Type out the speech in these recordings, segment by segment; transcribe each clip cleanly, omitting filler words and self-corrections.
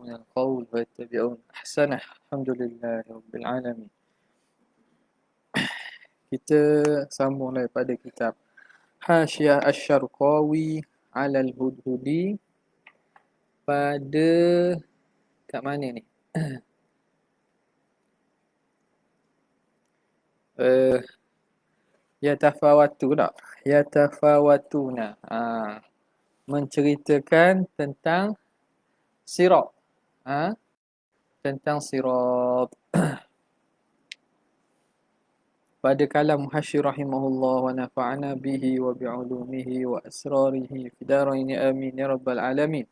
من القول ويتبعون أحسنه. الحمد لله رب العالمين. Kita sambung daripada kitab Hasyiah Asy-Syarqawi 'ala al-Hudhudi pada kat mana ni? Yatafawatu tak? Yatafawatuna. Menceritakan tentang sirat. Tentang sirat. Pada kalam Muhashir rahimahullah wa nafa'ana bihi wa bi'ulumihi wa asrarihi fi daraini amin ya rabbal alamin.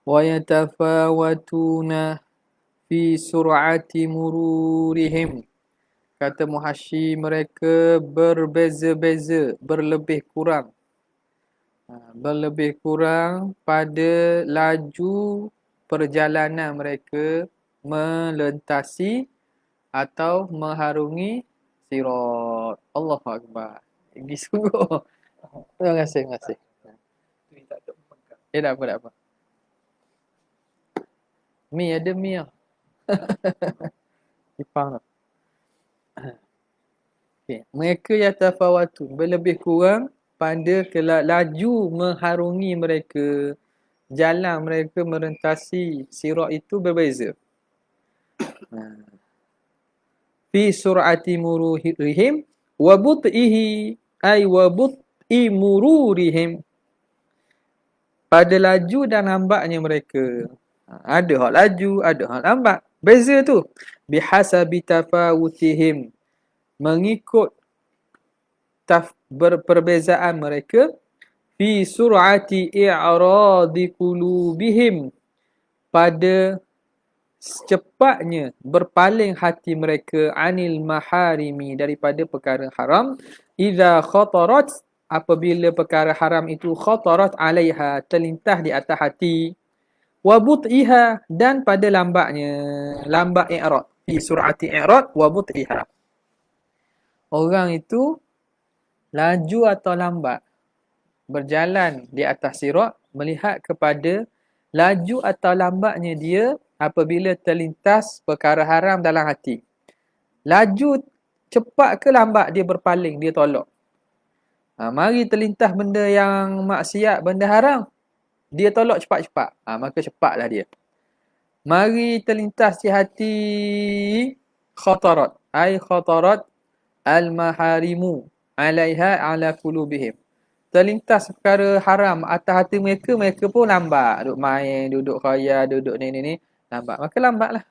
Wa yatafawatuna fi sur'ati mururihim. Kata Muhashir, mereka berbeza-beza, berlebih kurang. Berlebih kurang pada laju perjalanan mereka melintasi atau mengharungi sirat. Allahu Akbar. Ini sungguh. Terima kasih, terima kasih. Tak apa, tak apa. Mi ada mi lah. Kipang lah. Okay. Mereka yatafawatu, berlebih kurang pada laju mengharungi mereka. Jalan mereka merentasi sirat itu berbeza. Fi sur'ati mururihim wa but'ihi ay wa but'i mururihim. Pada laju dan lambatnya mereka. Ada hak laju, ada hak lambat. Beza tu. Bihasabi tafawutihim. Mengikut perbezaan mereka. Fi sur'ati i'radi qulubihim. Pada cepatnya berpaling hati mereka anil maharimi, daripada perkara haram. Idza khatarat, apabila perkara haram itu khatarat alaiha, terlintas di atas hati. Wa but'iha, dan pada lambatnya, lambat i'rad. Fi sur'ati i'rad wa but'iha. Orang itu laju atau lambat berjalan di atas sirat melihat kepada laju atau lambatnya dia apabila terlintas perkara haram dalam hati. Laju cepat ke lambat dia berpaling, dia tolak. Mari terlintas benda yang maksiat, benda haram, dia tolak cepat-cepat. Maka cepatlah dia. Mari terlintas di hati khatarat. Ay khatarat al-maharimu alaiha ala qulubihim. Terlintas perkara haram atas hati mereka, mereka pun lambat. Duduk main, duduk khayal, duduk ni. Lambat. Maka lambatlah.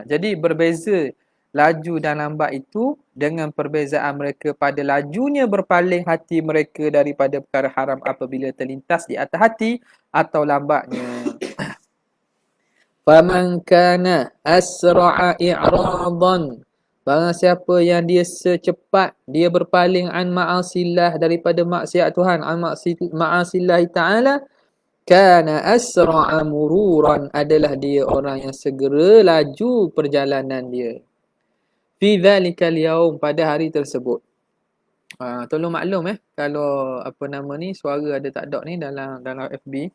Jadi berbeza laju dan lambat itu dengan perbezaan mereka pada lajunya berpaling hati mereka daripada perkara haram apabila terlintas di atas hati atau lambatnya. Faman kana asra'a i'radan. Barang siapa yang dia secepat dia berpaling an ma'asillah, daripada maksiat Tuhan, an ma'asillah ta'ala, kana asra'a mururan, adalah dia orang yang segera laju perjalanan dia. Fi dhalikal yaum, pada hari tersebut. Tolong maklum kalau apa nama ni suara ada tak ada ni dalam FB.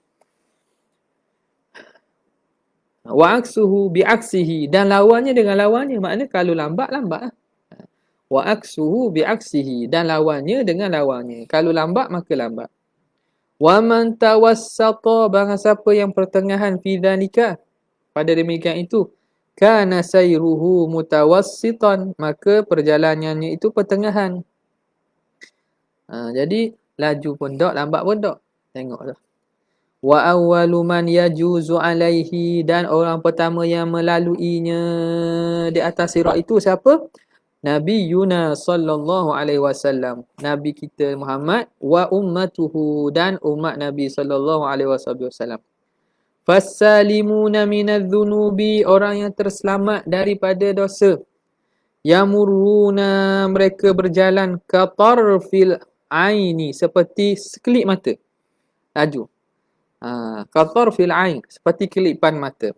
Wa aksuhu bi aksihi, dan lawannya dengan lawannya, maknanya kalau lambat. Wa aksuhu bi aksihi, dan lawannya dengan lawannya, kalau lambat maka lambat. Wa man tawassata, barang siapa yang pertengahan fi dhalika, pada demikian itu, kana sayruhu mutawassitan, maka perjalanannya itu pertengahan. Jadi laju pun tak, lambat pun tak. Tengoklah. Wa awwalu man yajuzu alaihi, dan orang pertama yang melaluinya di atas sirat itu siapa? Nabi Yuna sallallahu alaihi wasallam, Nabi kita Muhammad, wa ummatuhu, dan umat Nabi sallallahu alaihi wasallam. Fassalimuna minadz-dzunubi, orang yang terselamat daripada dosa. Yamuruna, mereka berjalan katarfil aini, seperti sekelip mata. Laju. Katarfil ain, seperti kelipan mata.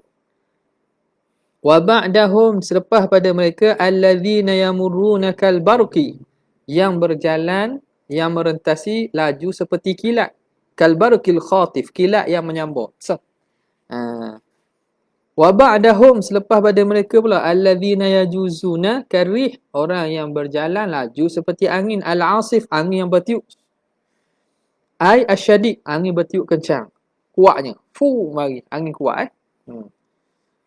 Wa ba'dahum, selepas pada mereka, alladzina yamurruna kal barqi, yang berjalan, yang merentasi laju seperti kilat. kalbarqil khatif, kilat yang menyambar. Wa ba'dahum, selepas pada mereka pula, alladzina yajuzuna karih, orang yang berjalan laju seperti angin, al-asif, angin yang bertiup, ai asyadid, angin bertiup kencang, kuatnya, mari angin kuat.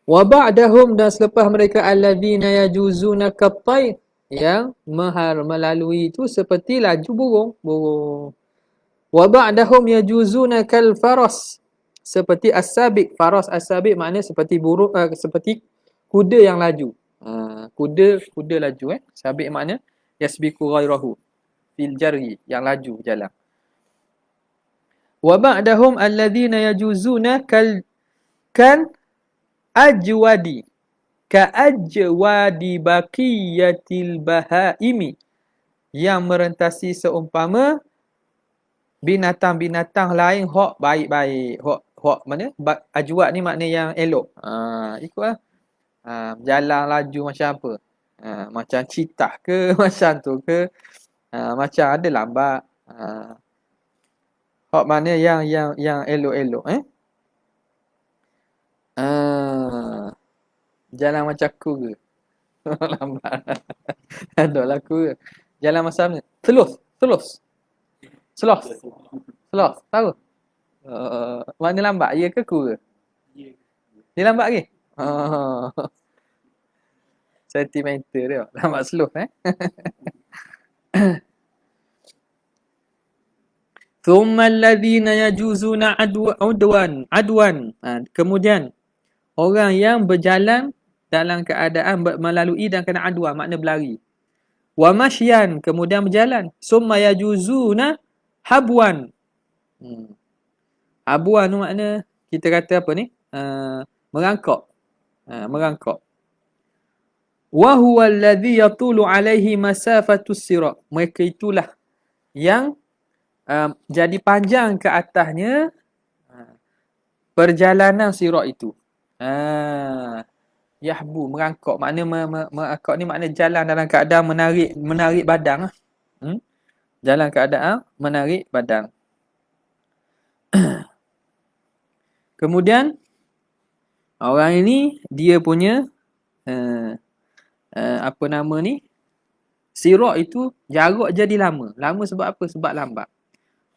Wa ba'dahum, dan selepas mereka, alladzina yajuzuna kattay, yang melalui itu seperti laju burung. Wa ba'dahum yajuzuna kal faras, seperti as-sabiq. Faras as-sabiq maknanya seperti burung, seperti kuda yang laju. Kuda laju. Sabiq maknanya yasbiqu ghairahu fil jari, yang laju jalan. Wa ba'dahum alladhina yajuzuna kan ajwadi, ka ajwadi baqiyatil bahaimi, yang merentasi seumpama binatang-binatang lain hok baik-baik. Hok mana? Ajwad ni makna yang elok. Ikutlah. Jalan laju macam apa? Macam citah ke macam tu ke? Macam ada lambat. Hok mana yang elok-elok jalan macam aku ke? Lambat. Ada lah aku ke? Jalan macam ni. Sloth. Tahu? Mana lambat? Ya ke ku ke? Dia lambat ke? Sentimental dia. Lambat sloth Thumma alladhina yajuzuna adwan. Kemudian orang yang berjalan dalam keadaan melalui dan kena adwan, makna berlari. Wa mashyan, kemudian berjalan. Summa yajuzuna habwan. Habwan tu makna kita kata apa ni? Merangkak. Merangkak. Wa huwa alladhi yatulu alaihi masafatus sirat. Mereka itulah yang jadi panjang ke atasnya perjalanan sirat itu. Yahbu, merangkak. Makna merangkak ni makna jalan dalam keadaan menarik badan. Jalan keadaan menarik badan. Kemudian orang ini dia punya apa nama ni? Sirat itu jarak jadi lama. Lama sebab apa? Sebab lambat.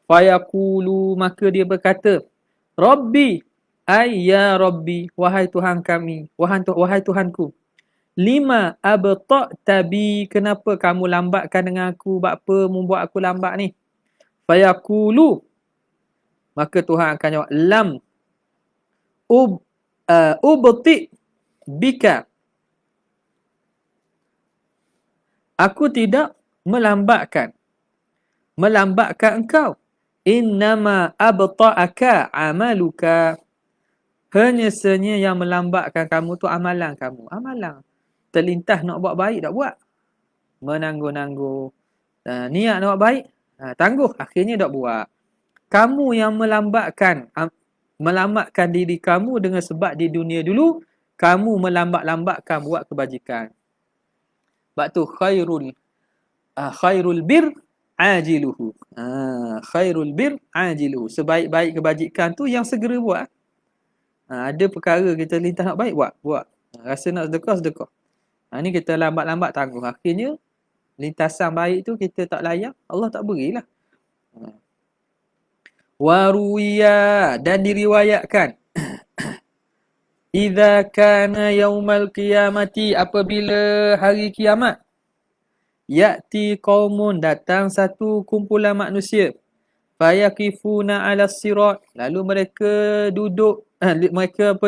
Fayaqulu, maka dia berkata, Rabbi, ay ya Rabbi, wahai Tuhan kami, wahai Tuhanku. Lima abta'ta bi, kenapa kamu lambatkan dengan aku? Apa membuat aku lambat ni? Fayaqulu, maka Tuhan akan jawab, lam ubti bika, aku tidak melambatkan engkau. Innama abta'aka amaluka, hanya senyap yang melambatkan kamu tu amalan kamu. Amalan terlintas nak buat baik tak buat, menangguh-nangguh. Niat nak buat baik, tangguh, akhirnya tak buat. Kamu yang melambatkan diri kamu dengan sebab di dunia dulu kamu melambat-lambatkan buat kebajikan. Sebab tu khairul bir ajiluhu. Khairul bir ajiluhu. Sebaik-baik kebajikan tu yang segera buat. Ada perkara kita lintas nak baik, buat. Rasa nak sedekah. Ni kita lambat-lambat tangguh. Akhirnya lintasan baik tu kita tak layak, Allah tak berilah. Waruya, dan diriwayatkan, idza kana yaumal qiyamati, apabila hari kiamat, ya'ti qaumun, datang satu kumpulan manusia, fayaqifuna 'ala sirat, lalu mereka duduk, mereka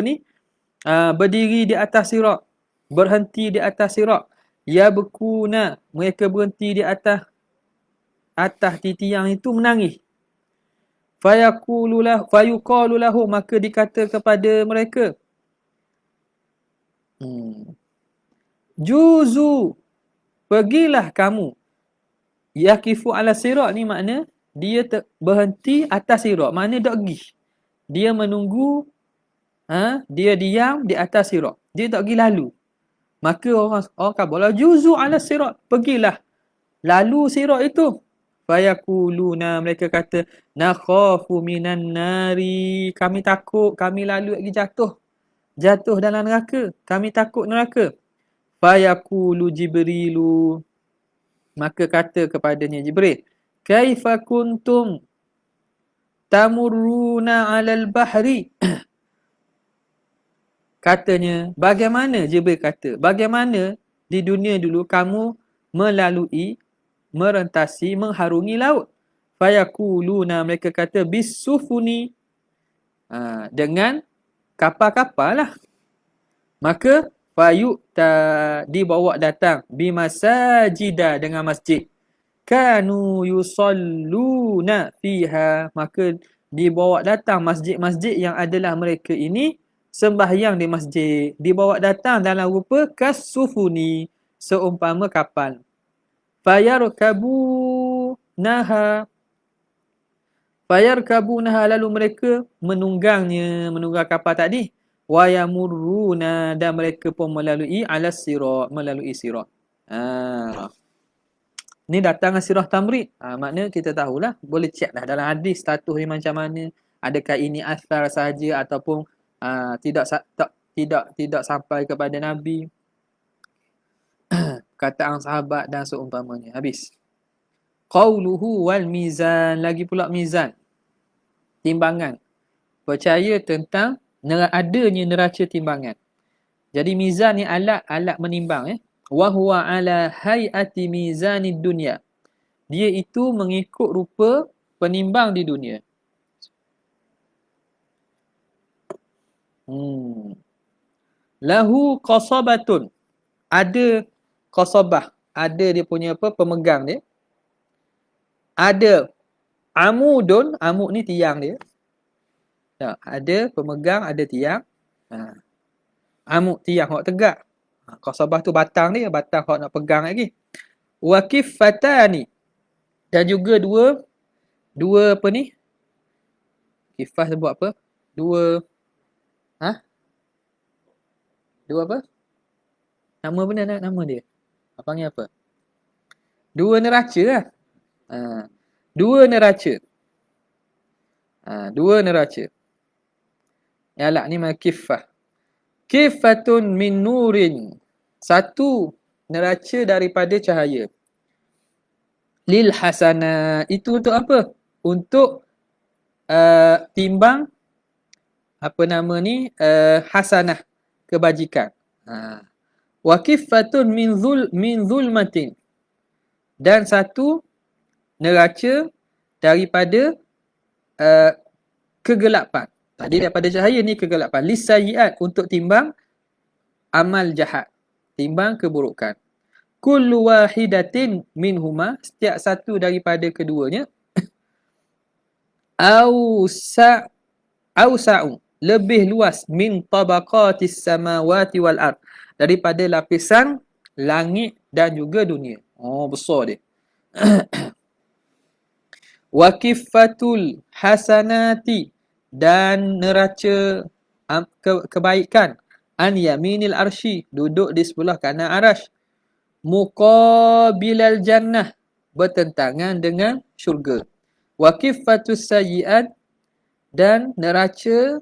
berdiri di atas sirat, berhenti di atas sirat. Yabkuna, mereka berhenti di atas tiang itu menangis. Fayuqalu lahu, maka dikata kepada mereka, juzu, pergilah kamu. Yaqifu 'ala sirat ni makna dia berhenti atas sirat, makna tak pergi. Dia menunggu, dia diam di atas sirat, dia tak pergi lalu. Maka orang kabarlah juzu 'ala sirat, pergilah lalu sirat itu. Fayaquluna, mereka kata, nakhafu minan nari, kami takut, kami lalu lagi jatuh dalam neraka, kami takut neraka. Fayaqulu Jibrilu, maka kata kepadanya Jibril, kaifa kuntum tamurruna 'alal bahri. Katanya, bagaimana, Jibril kata, bagaimana di dunia dulu kamu melalui, merentasi, mengharungi laut. Fayaquluna, mereka kata, bisufuni, dengan kapal-kapal lah. Maka fayu'ta, dibawa datang, bimasajida, dengan masjid. Kanu yusalluna fiha, maka dibawa datang masjid-masjid yang adalah mereka ini sembahyang di masjid, dibawa datang dalam rupa kasufuni, seumpama kapal. Fayarkabunaha, lalu mereka menunggang kapal tadi. Wayamurruna, dan mereka pun melalui alas sirat, melalui sirat. Ni datang sirah tamrid. Maknanya kita tahulah, boleh check dah dalam hadis status ni macam mana. Adakah ini athar sahaja ataupun tidak sampai kepada Nabi. Kataan sahabat dan seumpamanya. Habis. Qauluhu wal mizan, lagi pula mizan. Timbangan. Percaya tentang adanya neraca timbangan. Jadi mizan ni alat menimbang. Wa huwa ala hayati mizanid dunya. Dia itu mengikut rupa penimbang di dunia. Lahu qasabatun. Ada qasabah. Ada dia punya pemegang dia. Ada amudun. Amud ni tiang dia. Ada pemegang, ada tiang. Amud tiang hok tegak. Qasabah tu batang dia. Batang hok nak pegang lagi. Wa kiffatani. Dan juga dua apa ni? Kifah sebut apa? Dua apa? Nama benar nama dia. Panggil apa? Dua neraca lah. Dua neraca. Dua neraca. Yalah ni mah kifah. Kifatun min nurin. Satu neraca daripada cahaya. Lil hasanah. Itu untuk apa? Untuk timbang apa nama ni? Hasanah, kebajikan. Wa kifatun min zulmatin. Dan satu neraca daripada kegelapan. Tadi daripada cahaya ni kegelapan. Lisayiat, untuk timbang amal jahat, timbang keburukan. Kullu wahidatin minhuma, setiap satu daripada keduanya, awsa'u, lebih luas, min tabaqatis samawati wal ard, daripada lapisan langit dan juga dunia. Besar dia. Wa kiffatul hasanati, dan neraca kebaikan, an yaminil arsy, duduk di sebelah kanan arash, muqabilal jannah, bertentangan dengan syurga. Wa kiffatus sayyi'at, dan neraca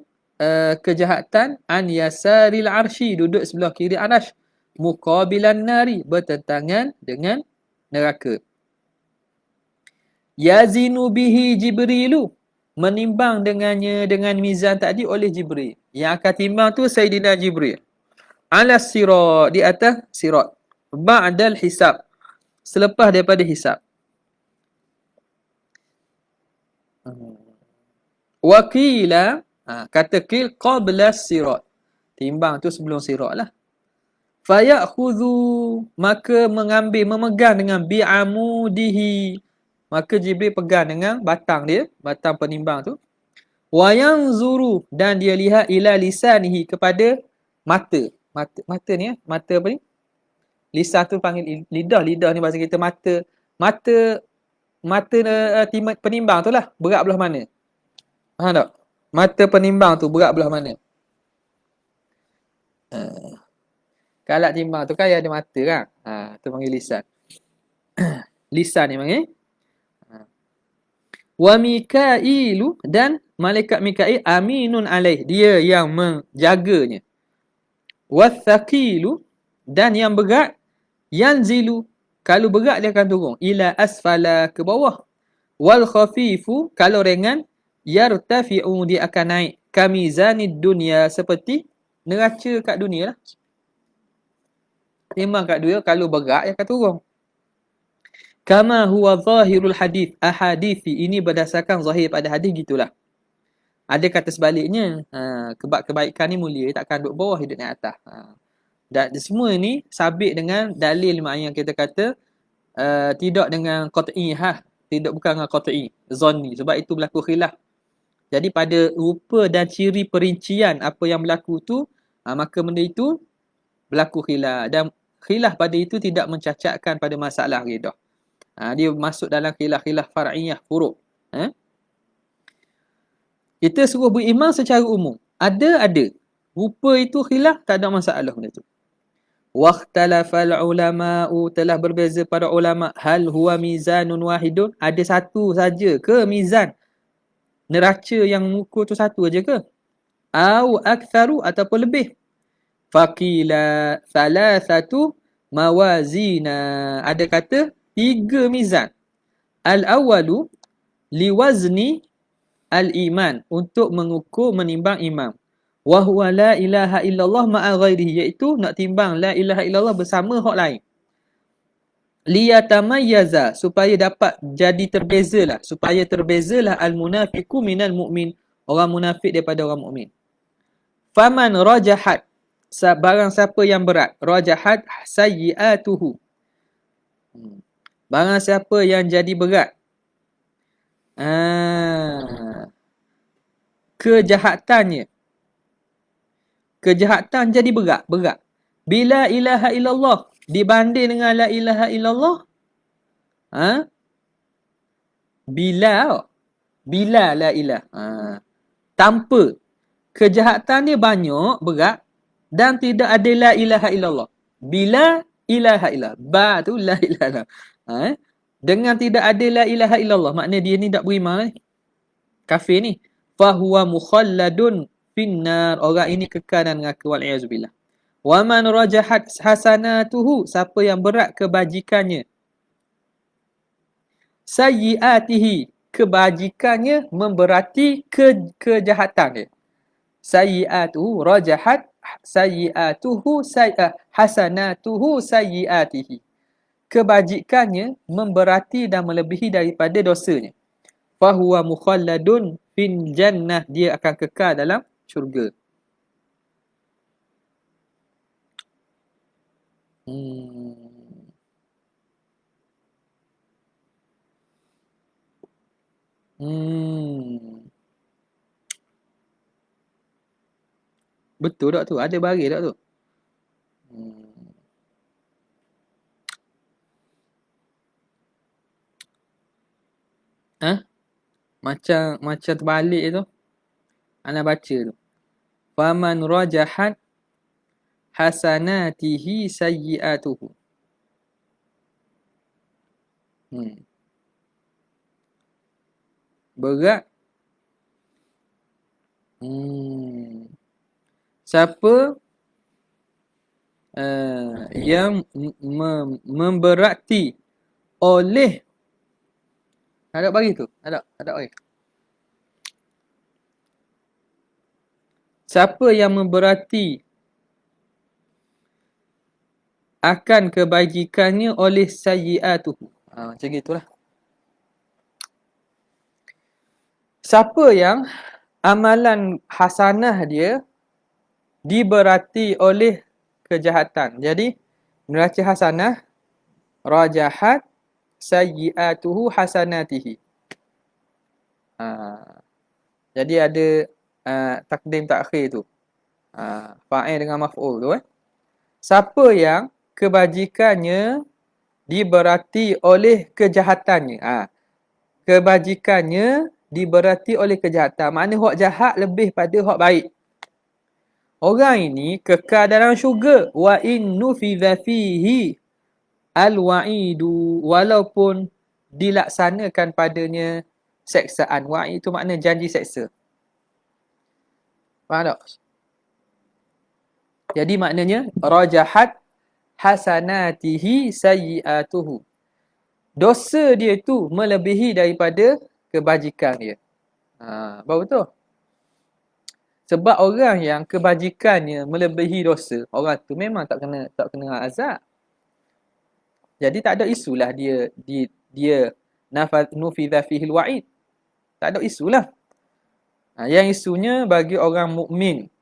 kejahatan, an yasaril arsy, duduk sebelah kiri arash, muqabilan nari, bertentangan dengan neraka. Yazinu bihi Jibrilu, menimbang dengannya, dengan mizan tadi, oleh Jibril. Yang akan timbang tu Sayyidina Jibril. Ala sirat, di atas sirat. Ba'dal hisab, selepas daripada hisab. Wakila, kata kil, qabla sirat. Timbang tu sebelum sirat lah. Fayakhudhu, maka mengambil, memegang dengan bi'amudihi. Maka Jibril pegang dengan batang dia, batang penimbang tu. Wa yanzuru, dan dia lihat, ila lisanihi, kepada mata. Mata ni mata apa ni? Lisan tu panggil lidah, lidah ni bahasa kita mata. Mata penimbang tu lah, berat belah mana? Faham tak? Mata penimbang tu berat belah mana? Kalau timbang tu kan ada mata kan? Tu panggil lisan. Lisan ni panggil Wa Mikailu, dan malaikat Mikail aminun alaih, dia yang menjaganya. Wathaqilu, dan yang berat, yanzilu, kalau berat dia akan turun, ila asfala, ke bawah. Wal khafifu, kalau ringan, yartafi'u, dia akan naik. Kamizanid dunia, seperti neraca kat dunia lah. Memang kat dunia kalau berat dia akan turun. Kama huwa zahirul hadith ahadithi, ini berdasarkan zahir pada hadis gitulah. Ada kata sebaliknya, kebaikan ni mulia, takkan duduk bawah, hidup naik atas. Dan semua ni sabit dengan dalil yang kita kata tidak dengan qat'i, tidak bukan dengan qat'i, zanni, sebab itu berlaku khilaf. Jadi pada rupa dan ciri perincian apa yang berlaku tu, maka benda itu berlaku khilaf, dan khilaf pada itu tidak mencacatkan pada masalah ridah. Dia masuk dalam khilaf-khilaf far'iyah, furu'. Kita suruh beriman secara umum. Ada. Rupa itu khilaf, tak ada masalah benda tu. Waqtalafal ulama'u, telah berbeza para ulama, hal huwa mizanun wahidun, ada satu saja ke mizan? Neraca yang mengukur tu satu aja ke? Au aktsaru, ataupun lebih? Faqila thalathatu mawazina, ada kata 3 mizan. Al-awwalu liwazni al-iman, untuk mengukur, menimbang iman. Wa huwa la ilaha illallah ma'a ghairihi, iaitu nak timbang la ilaha illallah bersama hak lain. Liyatamayyaza, supaya dapat jadi terbezalah, supaya terbezalah al-munafiqu minal mu'min, orang munafik daripada orang mukmin. Faman rajahat, barang siapa yang berat, rajahat sayyi'atuhu, barang siapa yang jadi berat, kejahatannya, kejahatan jadi berat. Bila ilaha illallah dibanding dengan la ilaha illallah, bila la ilah, tanpa kejahatan dia banyak, berat, dan tidak ada la ilaha illallah. Bila ilaha illallah, ba tu la ilaha illallah, dengan tidak ada la ilaha illallah, maknanya dia ni tak beriman, kafir ni. Fahuwa mukhalladun finnar, orang ini kekal dalam neraka, wal a'udzubillah. Wa man rajahat hasanatuhu, siapa yang berat kebajikannya, sayyiatihi, kebajikannya memberati kejahatan dia. Sayyiatuhu rajahat sayyiatuhu hasanatuhu sayyiatihi, kebajikannya memberati dan melebihi daripada dosanya. Fahuwa mukhalladun fil jannah, dia akan kekal dalam syurga. Betul tak tu? Ada baris tak tu? Macam terbalik tu. Ana baca tu. Faman rajahat hasanatihi sayyiatuhu. Berat. Siapa yang memberati oleh, ada bagi tu? Ada bagi. Siapa yang memberati akan kebajikannya oleh sayyiatuhu. Macam gitulah. Siapa yang amalan hasanah dia diberati oleh kejahatan. Jadi neraca hasanah, rajahat sayyiatuhu hasanatihi. Jadi ada takdim takhir tu. Fa'il dengan maf'ul tu. Siapa yang kebajikannya diberati oleh kejahatannya. Kebajikannya diberati oleh kejahatan. Maknanya hak jahat lebih pada hak baik. Orang ini kekal dalam syurga. Wa innu fi fihi al-wa'idu, walaupun dilaksanakan padanya seksaan. Wa'id itu makna janji seksa. Faham tak? Jadi maknanya rajahat hasanatihi sayyi'atuhu. Dosa dia tu melebihi daripada kebajikan dia. Baru tu. Sebab orang yang kebajikannya melebihi dosa, orang tu memang tak kena azab. Jadi tak ada isulah dia nufidha fihil wa'id. Tak ada isulah. Yang isunya bagi orang mukmin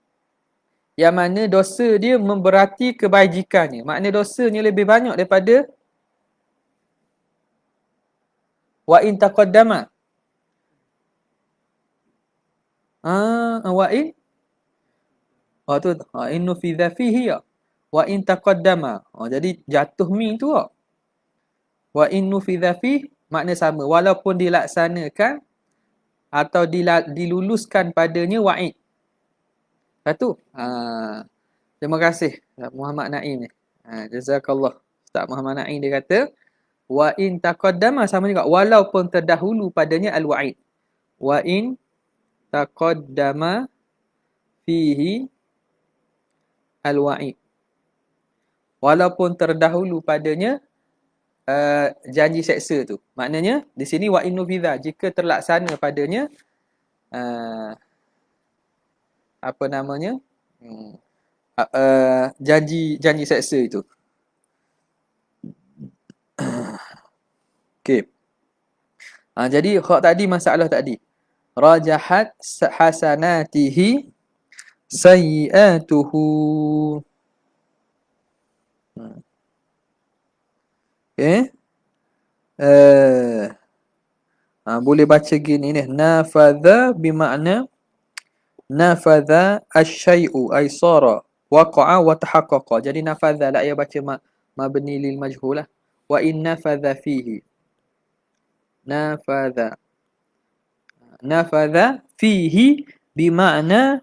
yang mana dosa dia memberati kebajikannya. Makna dosanya lebih banyak daripada wa in taqaddama. Wa in tu innu fi dhafihi ya. Wa in taqaddama. Jadi jatuh mi tu tak? Wa innu fi dhafi makna sama walaupun dilaksanakan atau diluluskan padanya wa'id. Satu. Terima kasih Muhammad Naim ni. Jazakallah. Ustaz Muhammad Naim dia kata wa in taqaddama sama juga walaupun terdahulu padanya al-wa'id. Wa in taqaddama fihi al-wa'id. Walaupun terdahulu padanya janji seksa tu. Maknanya di sini wa innu fidha jika terlaksana padanya apa namanya? Janji seksa itu. Okey. Jadi hak tadi masalah tadi. Rajahat hasanatihi sayyi'atuhu. Okey. Boleh baca gini ni. Nafadha bimakna nafadha asy-syai'u ay sara waqa'a wa tahaqqaqa. Jadi nafadha la ya baca mabni lil majhul lah. Wa in nafadha fihi. Nafadha fihi bimakna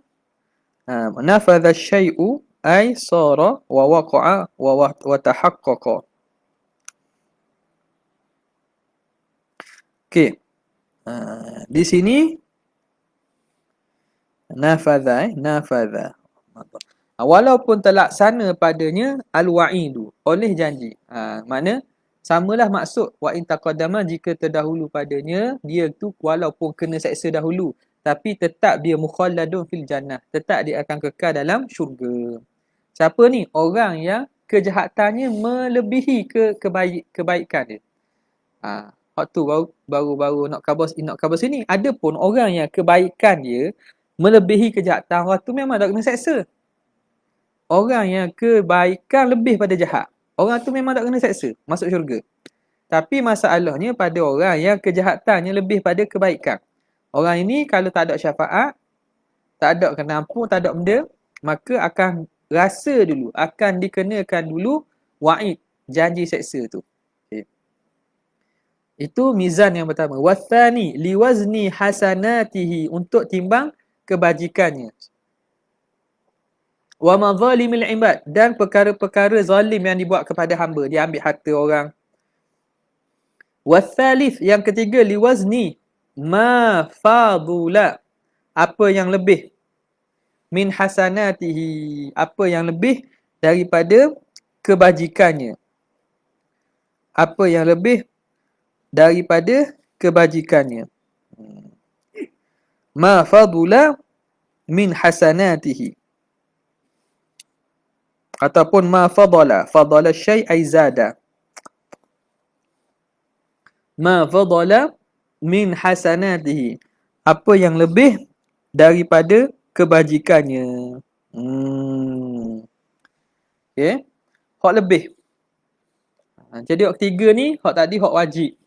nafadha asy-syai'u ay sara wa waqa'a wa tahaqqaqa. Okey. Di sini nafadha. Walaupun terlaksana padanya al-wa'idu oleh janji. Makna samalah maksud wa in taqaddama jika terdahulu padanya dia tu walaupun kena seksa dahulu tapi tetap dia mukhalladun fil jannah, tetap dia akan kekal dalam syurga. Siapa ni? Orang yang kejahatannya melebihi kebaikan dia. Hak tu baru nak khabar sini. Adapun orang yang kebaikan dia melebihi kejahatan, orang tu memang tak kena seksa. Orang yang kebaikan lebih pada jahat, orang tu memang tak kena seksa, masuk syurga. Tapi masalahnya pada orang yang kejahatannya lebih pada kebaikan. Orang ini kalau tak ada syafaat, tak ada kena ampun, tak ada benda, maka akan rasa dulu, akan dikenakan dulu wa'id, janji seksa tu. Itu mizan yang pertama. Wathani liwazni hasanatihi untuk timbang kebajikannya. Wa madzalimil ibad dan perkara-perkara zalim yang dibuat kepada hamba, dia ambil harta orang. Wathalith yang ketiga liwazni ma fadula apa yang lebih min hasanatihi apa yang lebih daripada kebajikannya. Apa yang lebih daripada kebajikannya. Ma fadula min hasanatihi ataupun ma fadala syai' ay zada. Ma fadala min hasanatihi apa yang lebih daripada kebajikannya. Okey. Hak lebih. Jadi hak ketiga ni hak tadi hak wajib.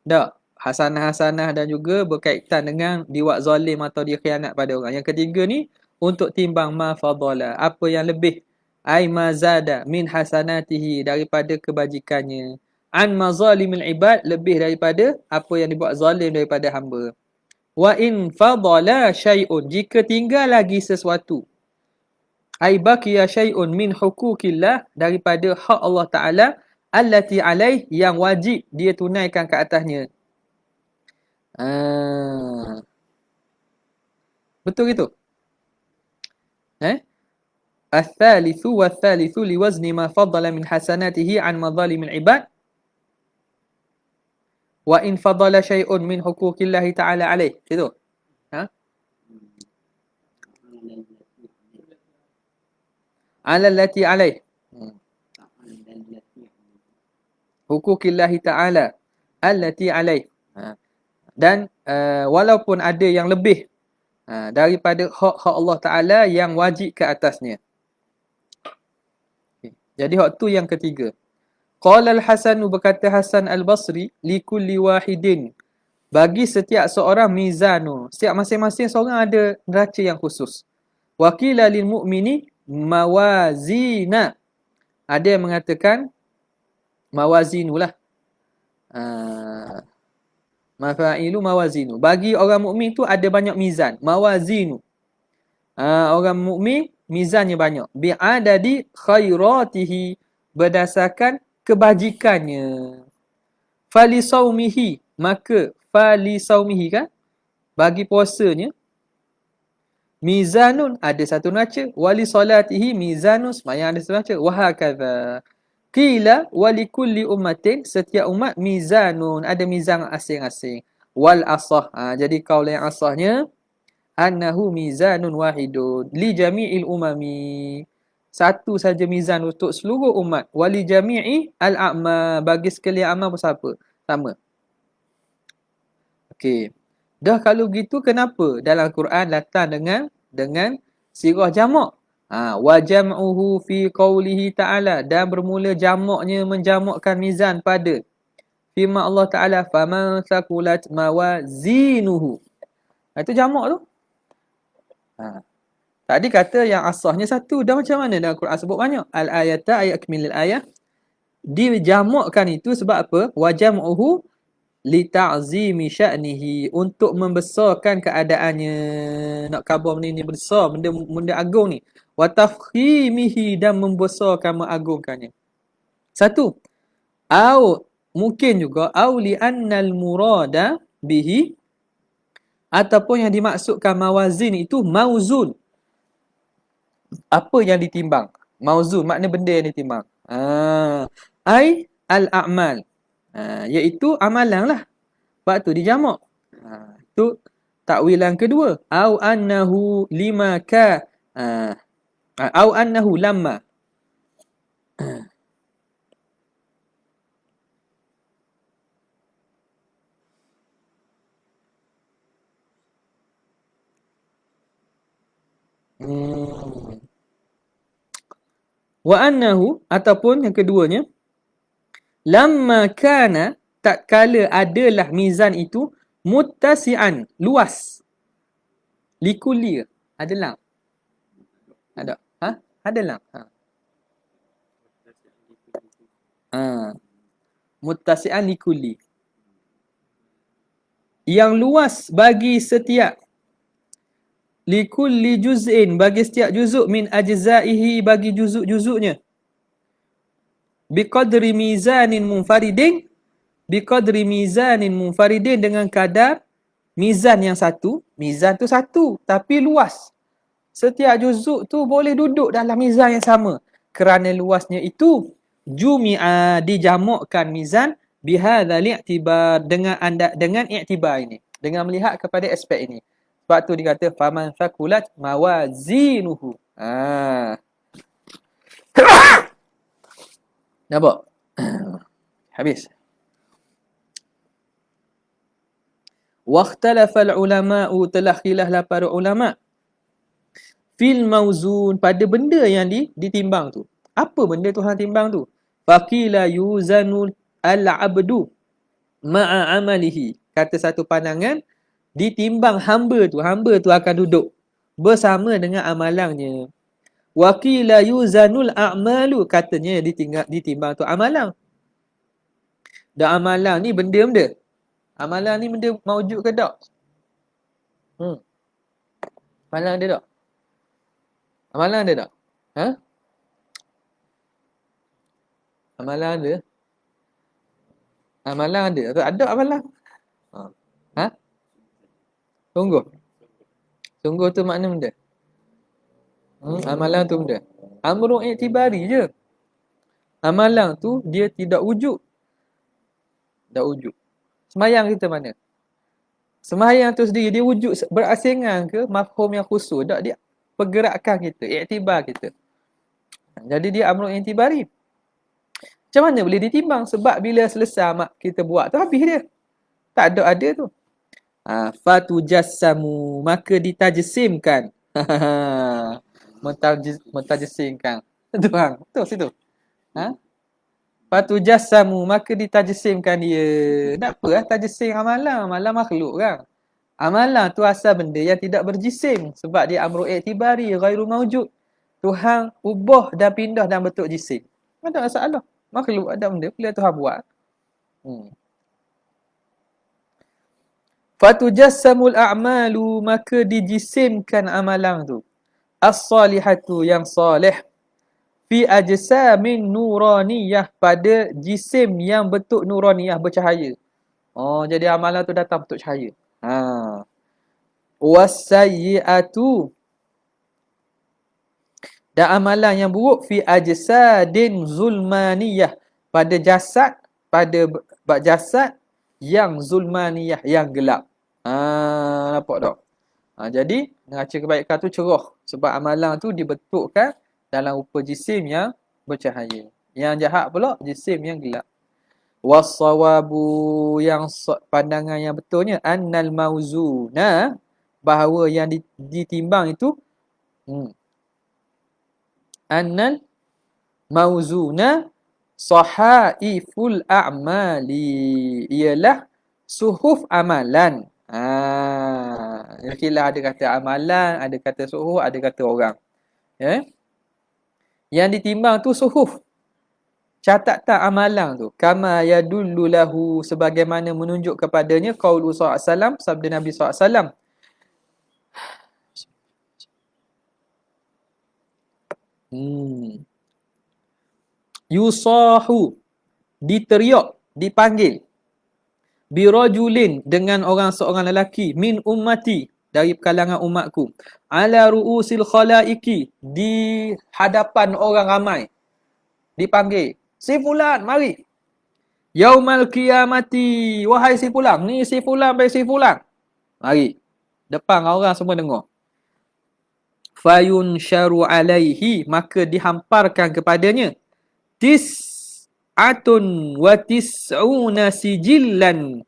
Tak, hasanah-hasanah dan juga berkaitan dengan diwak zalim atau dia khianat pada orang. Yang ketiga ni untuk timbang ma fadala, apa yang lebih, ai mazada min hasanatihi daripada kebajikannya, an mazalimil ibad lebih daripada apa yang dibuat zalim daripada hamba. Wa in fadala syai'un jika tinggal lagi sesuatu, ai baqiya syai'un min hukukillah daripada hak Allah Taala allati alaih yang wajib dia tunaikan ke atasnya. Betul gitu? الثالث والثالث لوزن ما فضل من حسناته عن مظالم العباد وإن فضل شيء من حقوق الله تعالى عليه. Gitu. Ha? على التي عليه. حقوق الله تعالى التي عليه. Dan walaupun ada yang lebih daripada hak-hak Allah Ta'ala yang wajib ke atasnya. Jadi hak tu yang ketiga. Qala al-Hasan, berkata Hasan al-Basri, li kulli wahidin, bagi setiap seorang mizanu, setiap masing-masing seorang ada neraca yang khusus. Wa qila lil mu'mini mawazina, ada yang mengatakan mawazinu lah. Mafa'ilu mawazinu, bagi orang mukmin tu ada banyak mizan, mawazinu. Orang mukmin mizannya banyak, bi'adadi khairatihi, berdasarkan kebajikannya. Fali saumihi, maka fali saumihi kan, bagi puasanya mizanun, ada satu neraca. Wali salatihi mizanun, sembahyang ada satu neraca. Wahakadha. Qila wali kulli ummatin, setiap umat mizanun, ada mizan asing-asing. Wal asah, jadi kaul yang asahnya annahu mizanun wahidun li jami'il umami, satu saja mizan untuk seluruh umat. Wali jami'i al-a'ma, bagi sekalian amal pun sama. Okey. Dah kalau gitu kenapa dalam Quran datang dengan sirah jamak? Wa jam'uhu fi qawlihi ta'ala, dan bermula jamaknya menjamakkan mizan pada firman Allah Ta'ala, faman thaqulat mawazinuhu. Itu jamak tu. Tadi kata yang asahnya satu, dah macam mana dalam Quran sebut banyak? Al-ayata, ayat akmilil ayah, dijamakkan itu sebab apa? Wa jam'uhu li ta'zimi sya'nihi, untuk membesarkan keadaannya. Nak khabar benda ni besar, benda agung ni. Wa tafkhimihi, dan membesarkan, mengagungkannya. Satu. Au mungkin juga au li annal murada bihi, ataupun yang dimaksudkan mawazin itu mauzun. Apa yang ditimbang? Mauzun makna benda yang ditimbang. Ai al-a'mal. Iaitu amalan lah. Sebab tu dijamak. Itu takwilan kedua. Au annahu lima ka. Au annahu lamma. Wa annahu, ataupun yang keduanya, lamma kana, tatkala adalah mizan itu muttasi'an, luas. Likulli, ada lam? Ada. Ada lam. Muttasi'an likulli, yang luas bagi setiap, likulli juz'in, bagi setiap juzuk, min ajza'ihi, bagi juzuk-juzuknya, biqadri mizanin munfaridin, biqadri mizanin munfaridin, dengan kadar mizan yang satu. Mizan tu satu tapi luas. Setiap juzuk tu boleh duduk dalam mizan yang sama. Kerana luasnya itu, jumi'a, dijamakkan mizan, bihadzal i'tibar, dengan i'tibar ini, dengan melihat kepada aspek ini. Sebab tu dikata faman thaqulat mawazinuhu. Nampak? Habis. Waqtalafal ulama'u, telah khilaflah para ulama' fil mauzun, pada benda yang ditimbang tu. Apa benda tu hang timbang tu? Faqila yuzanul al-abdu ma'a amalihi. Kata satu pandangan, ditimbang hamba tu akan duduk bersama dengan amalannya. Waqila yuzanul a'malu, katanya ditimbang tu amalan. Dan amalan ni benda-benda. Amalan ni benda maujud ke tak? Amalan ada tak? Amalan ada tak? Amalan ada? Amalan ada? Ada amalan? Sungguh. Sungguh tu makna benda. Amalan tu benda. Amrun i'tibari je. Amalan tu dia tidak wujud. Tak wujud. Semayang kita mana? Semayang tu sendiri dia wujud berasingan ke mafhum yang khusus? Tak, dia pergerakan kita, iktibar kita. Jadi dia amrun i'tibari. Macam mana boleh ditimbang? Sebab bila selesai mak kita buat tu habis dia. Tak ada tu. Fatujassamu, maka ditajsimkan. Mentajsimkan. Tu hang. Betul situ. Fatujassamu, maka ditajsimkan dia. Tak apa lah tajsim amalan. Amalan makhluk kan. Amalan tu asal benda yang tidak berjisim. Sebab dia amru i'tibari, ghairu mawjud. Tuhan ubah dan pindah dan bentuk jisim. Tak ada masalah. Makhluk ada benda, bila Tuhan buat. Fatujassamul a'malu, maka dijisimkan amalan tu. As-salihatu, yang salih. Fi ajsamin nuraniyah, pada jisim yang bentuk nuraniyah, bercahaya. Jadi amalan tu datang bentuk cahaya. Was-sayyi'atu, dan amalan yang buruk fi ajsadin zulmaniyah, pada jasad, pada jasad yang zulmaniyah, yang gelap. Nampak tak? Jadi neraca kebaikan tu cerah sebab amalan tu dibentukkan dalam rupa jisim yang bercahaya. Yang jahat pula jisim yang gelap. Was-sawabu, yang pandangan yang betulnya, annal mauzuna, bahawa yang ditimbang itu annal mauzuna sahaiful a'mali, ialah suhuf amalan. Yakilah ada kata amalan, ada kata suhuf, ada kata orang. Yang ditimbang tu suhuf, catatan amalan tu. Kama yadullu lahu, sebagaimana menunjuk kepadanya qaulu sallallahu alaihi wasallam, sabda Nabi sallallahu alaihi wasallam. Yusahu, diteriak, dipanggil. Birajulin, dengan seorang lelaki, min ummati, dari kalangan umatku, ala ru'usil khalaiki, di hadapan orang ramai, dipanggil, si fulan, mari. Yaumal qiyamati, wahai si fulan, ni si fulan, baik si fulan, mari. Depan orang semua dengar. Fayunsharu alaihi, maka dihamparkan kepadanya tis'atun wa tis'una sijillan,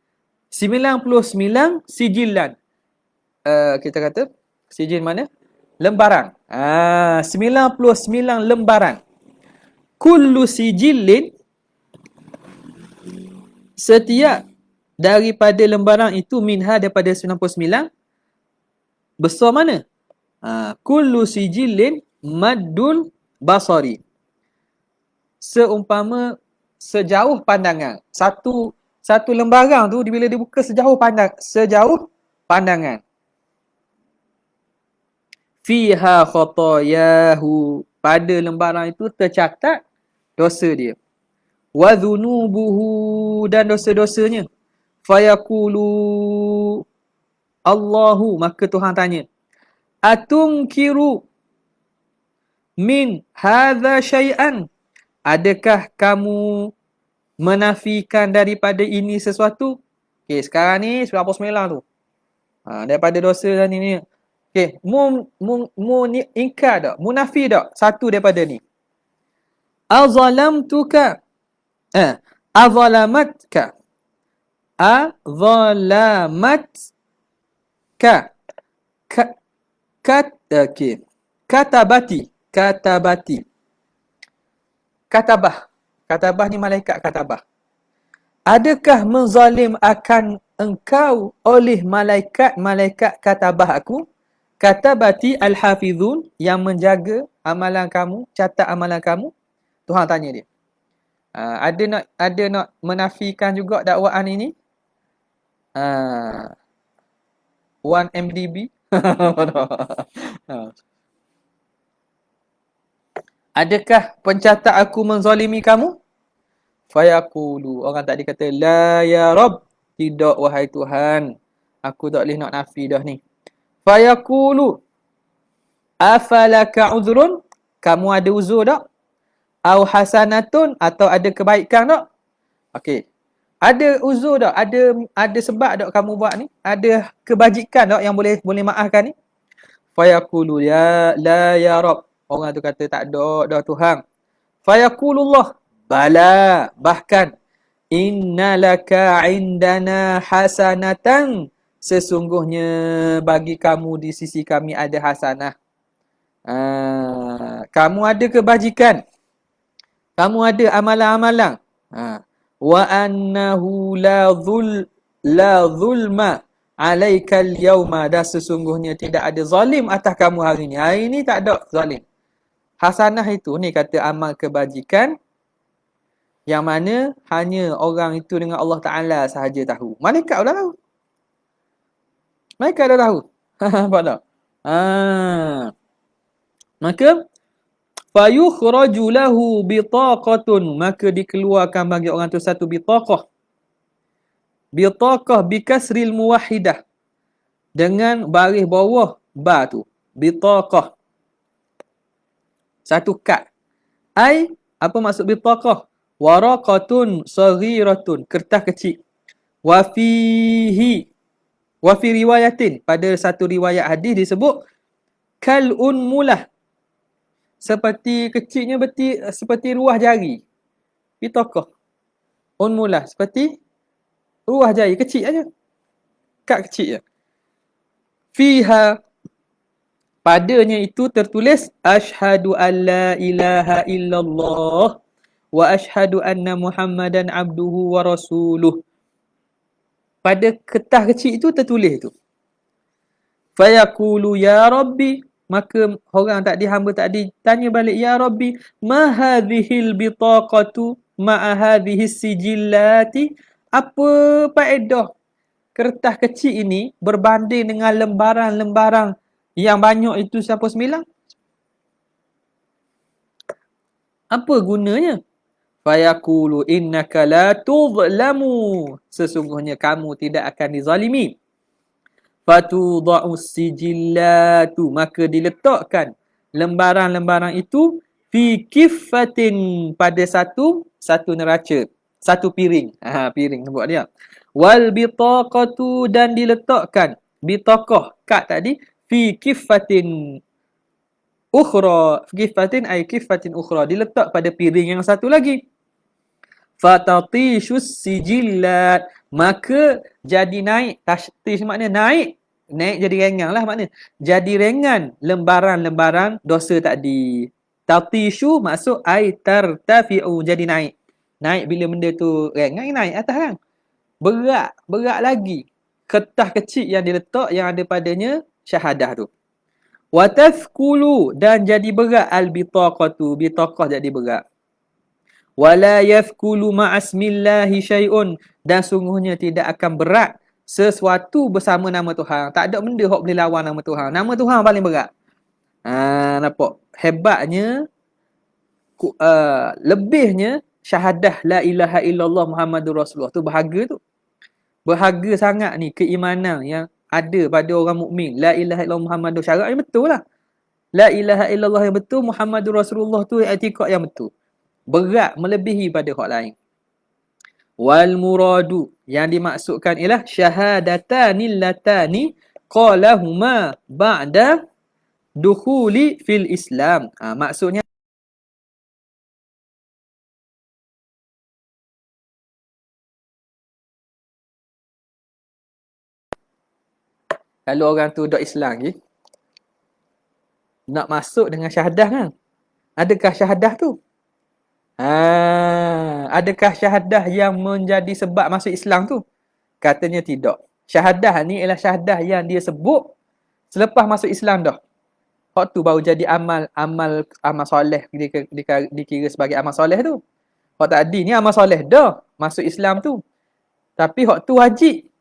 99 sijillan. Kita kata sijil mana? Lembaran. 99 lembaran. Kullu sijillin, setiap daripada lembaran itu, minha, daripada 99, besar mana? Kullu sijillin maddul basari, seumpama sejauh pandangan. Satu lembaran tu bila dibuka sejauh pandangan. Fiha khatayahu, pada lembaran itu tercatat dosa dia. Wa dhunubuhu, dan dosa-dosanya. Fayaqulu Allahu, maka Tuhan tanya, atunkiru min hadza syai'an, adakah kamu menafikan daripada ini sesuatu? Okey, sekarang ni 99 tu. Daripada dosa ni. Okey, mu ni ingkar tak? Munafi tak? Satu daripada ni. Azalamtuka. Azalamatka. Azalamatka. Okey. Katabati. Katabah ni malaikat katabah. Adakah menzalim akan engkau oleh malaikat katabah aku? Katabati al-hafizun, yang menjaga amalan kamu, catat amalan kamu. Tuhan tanya dia. Ada nak menafikan juga dakwaan ini? 1MDB. Adakah pencatat aku menzalimi kamu? Fayaqulu, orang tadi kata, la ya Rabb, tidak wahai Tuhan. Aku tak boleh nak nafi dah ni. Fayaqulu afalaka uzrun? Kamu ada uzur tak? Au hasanatun, atau ada kebaikan tak? Okey. Ada uzur tak? Ada sebab tak kamu buat ni? Ada kebajikan tak yang boleh maafkan ni? Fayaqulu ya la ya Rabb. Orang tu kata tak ada dah Tuhan. Fayaqulullah bala, bahkan innalaka indana hasanatan, sesungguhnya bagi kamu di sisi kami ada hasanah. Kamu ada kebajikan, kamu ada amalan-amalan. Wa annahu la zulma alaikal yauma, dan sesungguhnya tidak ada zalim atas kamu hari ini. Hari ini tak ada zalim. Hasanah itu ni kata amal kebajikan yang mana hanya orang itu dengan Allah Ta'ala sahaja tahu. Malaikat dah tahu. Malaikat dah tahu. Nampak tak? Maka fayukhraju lahu bitaqatun, maka dikeluarkan bagi orang tu satu bitaqah. Bitaqah bikasril muwahhidah, dengan baris bawah ba tu. Bitaqah. Satu kad. Ai, apa maksud bitaqah? Waraqatun saghiratun, kertas kecil. Wa fi riwayatin, pada satu riwayat hadis disebut kal unmulah, seperti kecilnya seperti ruah jari. Bitaqah. Unmulah, seperti ruah jari, kecil aja. Kad kecil je. Fiha, padanya itu tertulis asyhadu an la ilaha illallah wa asyhadu anna Muhammadan abduhu wa rasuluh. Pada kertas kecil itu tertulis itu. Fayaqulu ya Rabbi, maka orang hamba tadi tanya balik, ya Rabbi, ma hadhil bitaqatu ma'a hadhis sijillati? Apa faedah kertas kecil ini berbanding dengan lembaran-lembaran yang banyak itu siapa sembilan? Apa gunanya? Fayaqulu innaka la tuzlamu, sesungguhnya kamu tidak akan dizalimi. Fatudha'u sijillatu, maka diletakkan lembaran-lembaran itu fi kiffatin, pada satu neraca, satu piring. Piring nampak dia. Wal bitaqatu, dan diletakkan bitaqah kad tadi fi kiffatin ukhra. Kiffatin ay kiffatin ukhra, diletak pada piring yang satu lagi. Fatatishus sijillat, maka jadi naik. Tashtish maknanya naik jadi ringan lah, maknanya jadi ringan lembaran-lembaran dosa tadi. Tatishu maksud ay tartafi'u, jadi naik bila benda tu ringan, naik atas kan. Berat lagi kertas kecil yang diletak yang ada padanya syahadah tu. Wa tafkulu, dan jadi berat al-bitaqatu, bitaqah jadi berat. Wala yafkulu ma'asmillahi syai'un, dan sungguhnya tidak akan berat sesuatu bersama nama Tuhan. Tak ada benda hok boleh lawan nama Tuhan. Nama Tuhan paling berat. Nampak hebatnya, lebihnya syahadah la ilaha illallah Muhammadur Rasulullah tu berharga tu. Berharga sangat ni keimanan yang ada pada orang mukmin. La ilaha illallah Muhammadur, syarat yang betul lah. La ilaha illallah yang betul, Muhammadur Rasulullah tu i'tiqad yang betul. Berat melebihi pada hak lain. Wal muradu, yang dimaksudkan ialah syahadatanil latani qalahuma ba'da dukhuli fil Islam. Maksudnya kalau orang tu dak Islam lagi, nak masuk dengan syahadah kan? Adakah syahadah tu? Adakah syahadah yang menjadi sebab masuk Islam tu? Katanya tidak. Syahadah ni ialah syahadah yang dia sebut selepas masuk Islam dah. Hak tu baru jadi amal soleh, dikira sebagai amal soleh tu. Hak tadi ni amal soleh dah masuk Islam tu. Tapi hak tu wajib.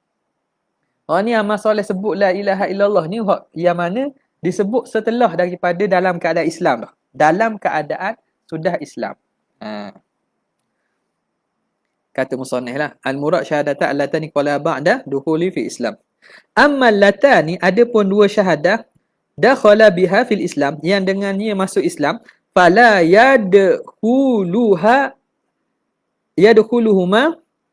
Hak ni amal soleh sebut la ilaha illallah ni hak yang mana disebut setelah daripada dalam keadaan Islam dah. Dalam keadaan sudah Islam. Kata musannif lah, al-murad syahadatan allatani qala ba'da dukhuli fi Islam. Ammal latani, adapun dua syahadah, dakhala biha fil Islam, yang dengannya masuk Islam, fala yadkhuluhuma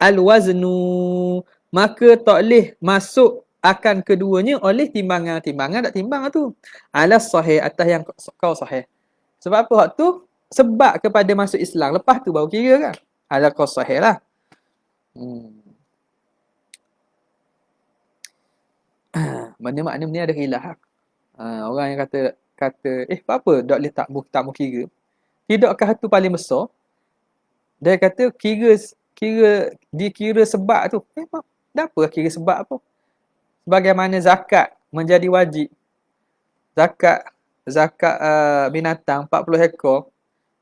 alwaznu, maka tak boleh masuk akan keduanya oleh timbangan tak timbang tu. Alas sahih, atas yang kau sahih. Sebab apa hak tu? Sebab kepada masuk Islam. Lepas tu baru kira kan. Ala kau sahih lah. Mana-mana ni ada khilaf. Orang yang kata apa tak boleh tak mau kira. Tidakkah itu paling besar? Dia kata dikira sebab tu. Dah apa kira sebab apa? Sebagaimana zakat menjadi wajib. Zakat binatang 40 ekor.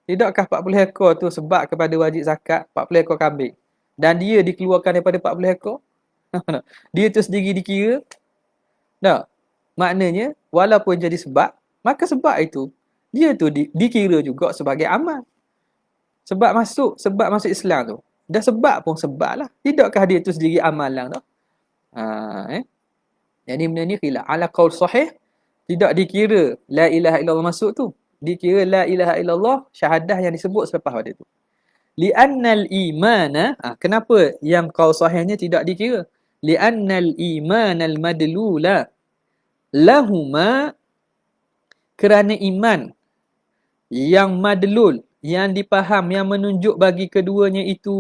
Tidakkah 40 ekor tu sebab kepada wajib zakat 40 ekor kambing? Dan dia dikeluarkan daripada 40 ekor? Dia tu sendiri dikira? Tak. Maknanya, walaupun jadi sebab, maka sebab itu, dia tu dikira juga sebagai amal. Sebab masuk Islam tu. Dah sebab pun sebab lah. Tidakkah dia tu sendiri amalan tu? Jadi benda ni khilaf. Ala qaul sahih, tidak dikira la ilaha illallah masuk tu. Dikira la ilaha illallah syahadah yang disebut selepas pada tu. Li'annal imana, kenapa yang qaul sahihnya tidak dikira? Li'annal imanal madlula lahuma, kerana iman yang madlul, yang dipaham, yang menunjuk bagi keduanya itu.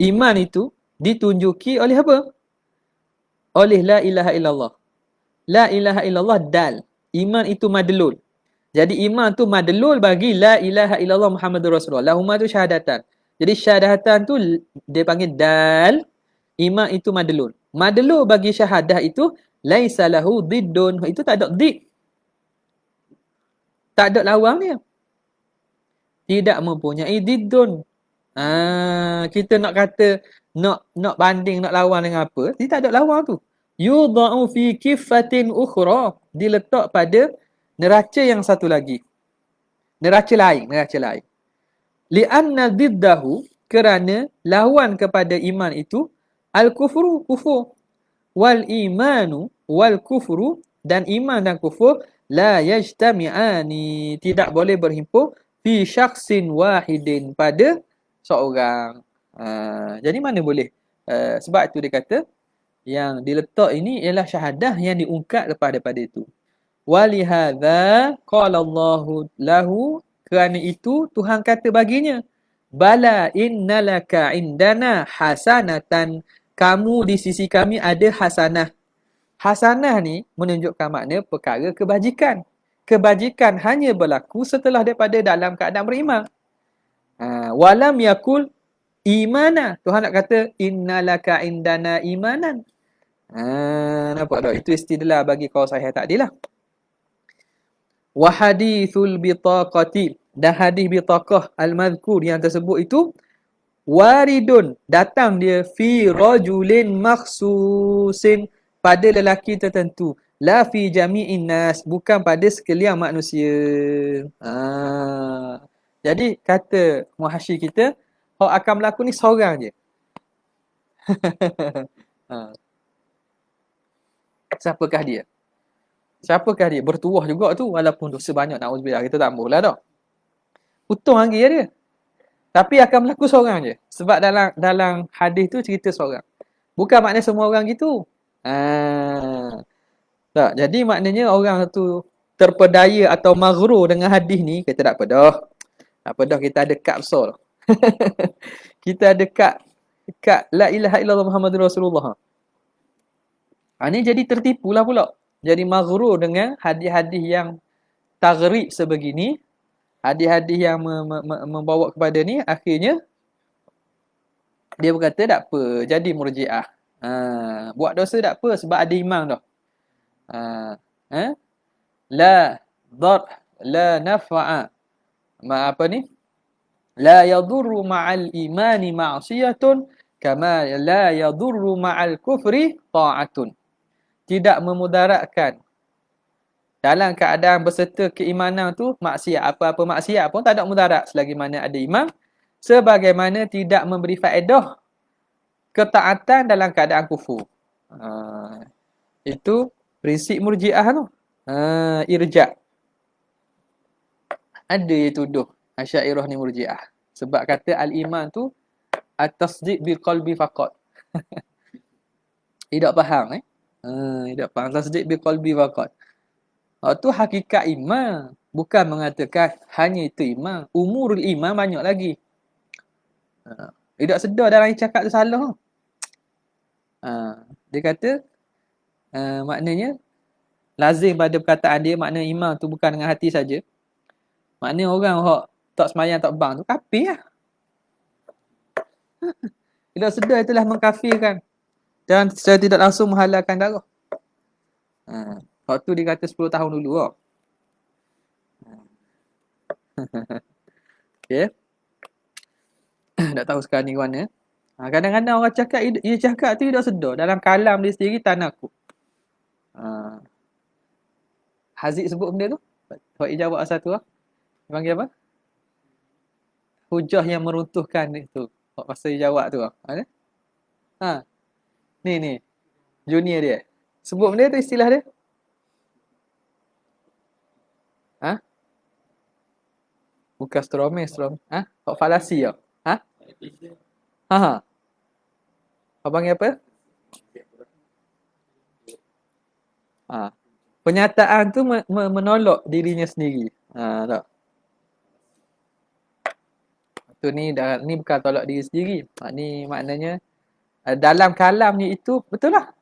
Iman itu ditunjuki oleh apa? Oleh la ilaha illallah. La ilaha illallah dal. Iman itu madlul. Jadi iman tu madlul bagi la ilaha illallah Muhammadur Rasulullah. Lahuma tu syahadatan. Jadi syahadatan tu dia panggil dal. Iman itu madlul. Madlul bagi syahadah itu laisa lahu diddun. Itu tak ada did. Tak ada lawan dia. Tidak mempunyai diddun. Kita nak kata nak banding, nak lawan dengan apa? Dia tak ada lawan tu. Yudha'u fi kifatin ukhra, diletak pada neraca yang satu lagi. Neraca lain. Li'anna diddahu, kerana lawan kepada iman itu al-kufru, kufur. Wal imanu wal kufru, dan iman dan kufur la yajtami'ani, tidak boleh berhimpun fi syakhsin wahidin, pada seorang. Jadi mana boleh? Sebab itu dia kata yang diletak ini ialah syahadah yang diungkap lepas daripada itu. Walihadza qala Allahu lahu, kerana itu Tuhan kata baginya, bala innalaka indana hasanatan, kamu di sisi kami ada hasanah. Hasanah ni menunjukkan makna perkara kebajikan. Kebajikan hanya berlaku setelah daripada dalam keadaan beriman. Walam yakul imana. Tuhan nak kata innalaka indana imanan. Nampak tak? Itu istidlal bagi kaul sahih tadi lah. Wa hadithul bitaqati, dan hadis bitaqah al-madhkur yang tersebut itu waridun, datang dia fi rajulin makhsusin, pada lelaki tertentu, la fi jami'in nas, bukan pada sekalian manusia. Jadi kata muhasyi kita, hak akan berlaku ni seorang je. Siapakah dia? Bertuah juga tu, walaupun dosa banyak, na'udzubillah, kita tak boleh dah. Putung lagi dia. Tapi akan berlaku seorang je. Sebab dalam hadis tu cerita seorang. Bukan maknanya semua orang gitu. Tak, jadi maknanya orang tu terpedaya atau maghrur dengan hadis ni, kita tak pedah. Tak pedah, kita ada kad besar. Kita ada kad la ilaha illallah Muhammadur Rasulullah. Ni jadi tertipulah pula. Jadi maghrur dengan hadis-hadis yang taghrib sebegini. Hadis-hadis yang membawa kepada ni, akhirnya dia berkata tak apa, jadi murji'ah. Buat dosa tak apa sebab ada iman dah. La naf'a apa ni? La yadurru ma'al imani ma'siyatun kama la yadurru ma'al kufri ta'atun. Tidak memudaratkan dalam keadaan berserta keimanan tu maksiat, apa-apa maksiat pun tak ada mudarat selagi mana ada iman, sebagaimana tidak memberi faedah ketaatan dalam keadaan kufur. Itu prinsip Murji'ah tu. Irja'. Ada yang tuduh Asy'ariyah ni Murji'ah. Sebab kata al-iman tu at-tasdiq bil qalbi faqat. Tidak faham tidak faham tasdiq bil qalbi faqat. Tu hakikat iman, bukan mengatakan hanya itu iman. Umurul iman banyak lagi. Tidak sedar dalam cakap tu salah. Dia kata maknanya lazim pada perkataan dia, makna iman tu bukan dengan hati saja. Maknanya orang hok tak semayang tak bang tu kafir lah. Tidak sedar itulah mengkafirkan dan secara tidak langsung menghalalkan darah. Waktu dia kata 10 tahun dulu lah. Okay. Tak tahu sekarang ni mana. Kadang-kadang orang cakap, dia cakap tu tidak sedar. Dalam kalam dia sendiri tak nakut. Haziq sebut benda tu. Pak jawab satu lah. Dia panggil apa? Hujah yang meruntuhkan itu. Pasal dia jawab tu lah. Ni. Junior dia. Sebut benda tu istilah dia. Bukan Stromé. Hak falasi lah. Apa panggil apa? Penyataan tu menolak dirinya sendiri. Tak. Tu ni bukan tolak diri sendiri. Ni maknanya dalam kalamnya itu betul lah.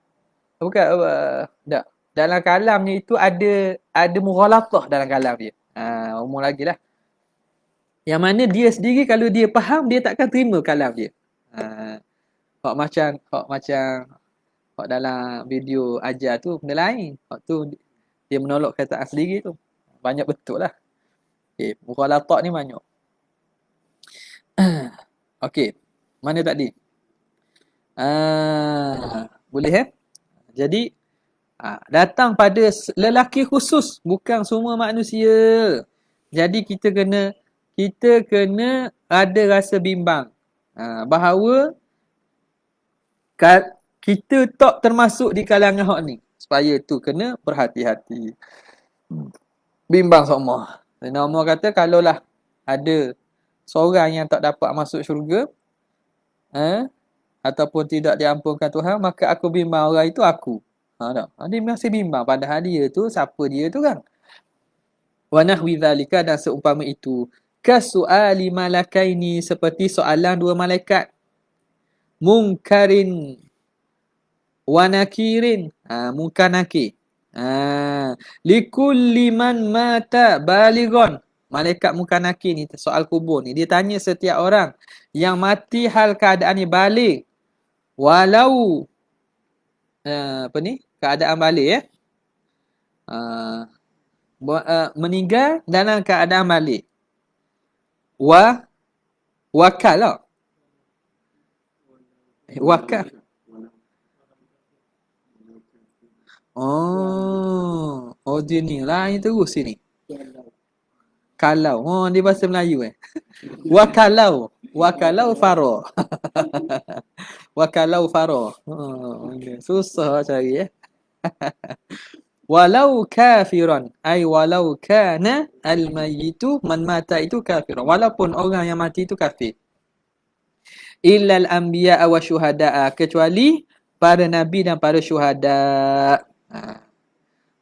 Bukan tak. Dalam kalamnya itu ada mughalatah dalam kalam dia. Umur lagi lah. Yang mana dia sendiri kalau dia faham, dia takkan terima kalam dia. Hak macam dalam video ajar tu benda lain. Hak tu dia menolak kataan sendiri tu. Banyak betul lah. Okay, mughalatah ni banyak. Okey, mana tadi? Boleh Jadi datang pada lelaki khusus, bukan semua manusia. Jadi kita kena ada rasa bimbang bahawa kita tak termasuk di kalangan hak ni. Supaya tu kena berhati-hati. Bimbang semua. Dan Umar kata kalaulah ada seorang yang tak dapat masuk syurga ataupun tidak diampunkan Tuhan, maka aku bimbang orang itu aku. Dia masih bimbang padahal dia tu siapa dia tu kan. Wa nahwi dzalika, dan seumpama itu, kasu'ali malakaini, seperti soalan dua malaikat, munkarin wa nakirin, munkar nakir. Likulli man mata balighan. Malaikat munkar nakir ni, soal kubur ni, dia tanya setiap orang yang mati hal keadaannya balik, walau keadaan balik meninggal dalam keadaan balik, wakal lah. Wakal. Dia ni lah yang terus sini. Kalau dia bahasa Melayu Wakalau faro. Wakalau faro. Susah cari Walau kafiran, ay walau kana al-mayyitu, man mata itu kafiran, walaupun orang yang mati itu kafir. Illal anbiya wa syuhada, kecuali para nabi dan para syuhada.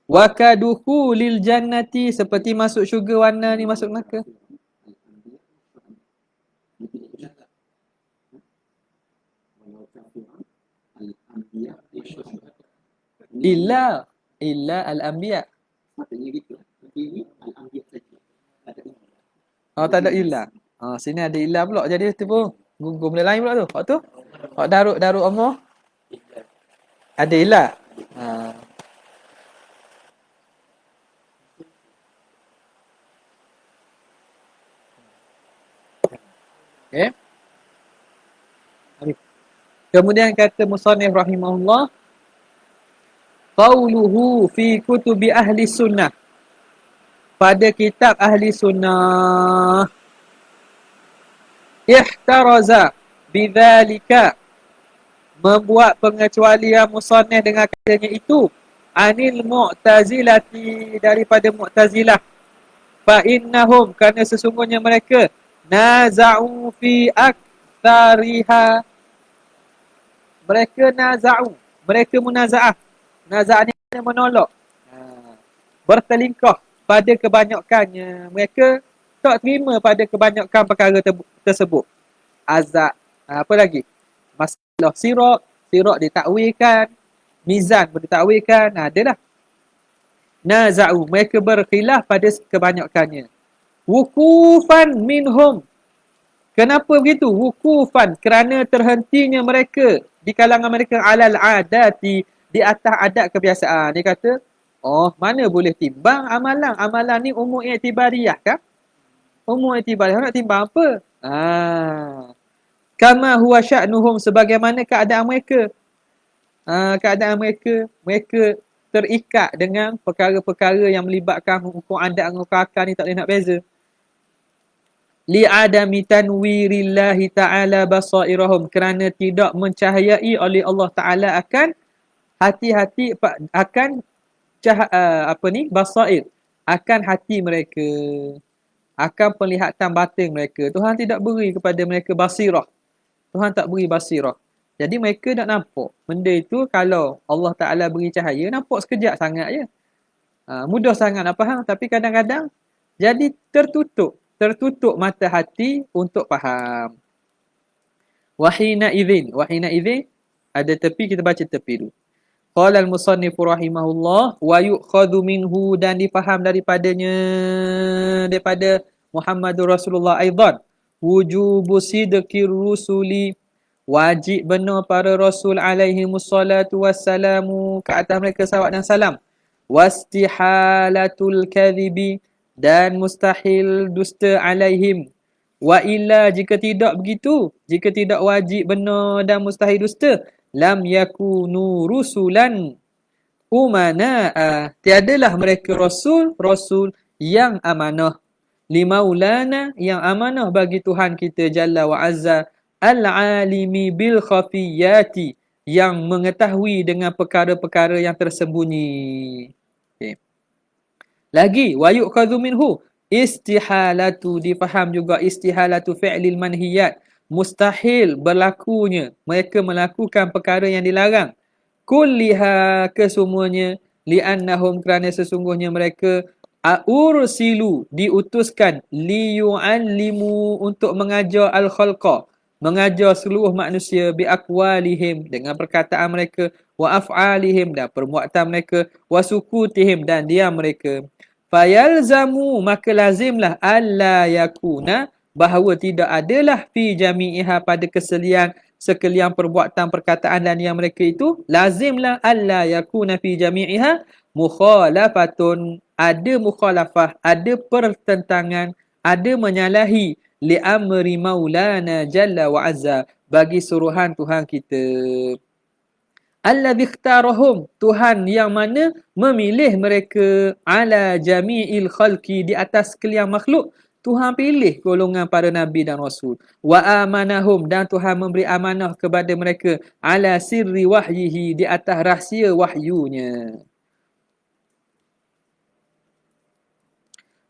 Wa kadukhulil jannati, seperti masuk syurga, warna ni masuk neraka. Illa al-anbiya. Maksudnya gitu. Tapi ni al-anbiya saja. Tak ada illa. Sini ada illa pula, jadi tiba gunggung benda lain pula tu. Hak tu. Hak daruk Allah. Ada illa. Okay. Kemudian kata musannif rahimahullah, qauluhu fi kutubi ahli sunnah, pada kitab ahli sunnah, ihtaraza bidzalika, membuat pengecualian musannaf dengan katanya itu anil mu'tazilati daripada mu'tazilah fa innahum kerana sesungguhnya mereka naza'u fi aktsariha mereka munaza'ah ni menolak bertelingkah pada kebanyakannya mereka tak terima pada kebanyakan perkara tersebut azab apa lagi masalah sirak ditakwilkan mizan ditakwilkan adalah naza'u mereka berkhilaf pada kebanyakannya wukufan minhum kenapa begitu wukufan kerana terhentinya mereka di kalangan mereka alal adati di atas adat kebiasaan dia kata oh mana boleh timbang amalan ni umur i'tibariyah kan umur i'tibariyah nak timbang apa kama huwa sya'nuhum sebagaimana keadaan mereka mereka terikat dengan perkara-perkara yang melibatkan hukum adat dengan hukum akal ni tak boleh nak beza li'adami tanwirillahi ta'ala basairahum kerana tidak mencahayai oleh Allah Ta'ala akan hati-hati akan basair akan hati mereka akan penglihatan batin mereka Tuhan tidak beri kepada mereka basirah Tuhan tak beri basirah jadi mereka tak nampak benda itu kalau Allah Ta'ala beri cahaya nampak sekejap sangat je mudah sangat nak faham tapi kadang-kadang jadi tertutup mata hati untuk faham wahina idzin ada tepi kita baca tepi dulu qala al-musannif rahimahullah wa yu'khadhu minhu dan difaham daripada Muhammadur Rasulullah aidan wujubu sidqir rusuli wajib benar para rasul alaihi wassalatu wassalamu ke atas mereka salawat dan salam wastihalatul kadhibi dan mustahil dusta alaihim wa illa jika tidak begitu jika tidak wajib benar dan mustahil dusta lam yakunu rusulan umana tiadalah mereka rasul yang amanah limaulana yang amanah bagi Tuhan kita jalla wa azza al-alimi bil khafiyati yang mengetahui dengan perkara-perkara yang tersembunyi lagi wa yu'khadhu minhu istihalatu difaham juga istihalatu fi'lil manhiyat mustahil berlakunya mereka melakukan perkara yang dilarang kulliha kesemuanya li'annahum kerana sesungguhnya mereka ursilu diutuskan liyu'allimu untuk mengajar al-khalqa mengajar seluruh manusia bi aqwalihim dengan perkataan mereka wa af'alihim dan perbuatan mereka wa sukutihim dan diam mereka fayalzamu maka lazimlah alla yakuna bahawa tidak adalah fi jami'iha pada sekalian perbuatan perkataan dan diam mereka itu lazimlah alla yakuna fi jami'iha mukhalafatun ada mukhalafah ada pertentangan ada menyalahi li amri maulana jalla wa azza bagi suruhan Tuhan kita alladzi ikhtarahum Tuhan yang mana memilih mereka ala jami'il khalqi di atas sekalian makhluk Tuhan pilih golongan para nabi dan rasul wa amanahum dan Tuhan memberi amanah kepada mereka ala sirri wahyihi di atas rahsia wahyunya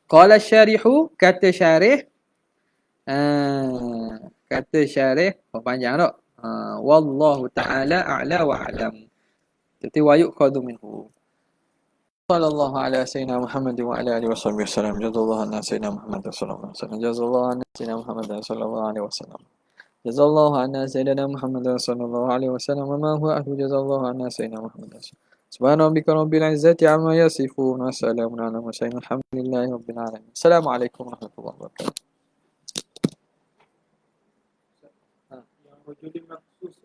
qala syarihu kata syarih panjang tak wallahu ta'ala a'la wa a'lam jadi wa yu'khadhu minhu sallallahu ala sayyidina Muhammad wa ala alihi washabihi wasallam jazallahu anna sayyidina Muhammad sallallahu alaihi wasallam jazallahu anna sayyidina Muhammad sallallahu alaihi wasallam jazallahu anna sayyidina Muhammad sallallahu alaihi wasallam wa ma huwa ahlu jazallahu anna sayyidina Muhammad subhana rabbika rabbil izzati amma yasifun wa salamun ala mursalin alhamdulillahi rabbil alamin assalamualaikum warahmatullahi wabarakatuh. Yang wujud maksus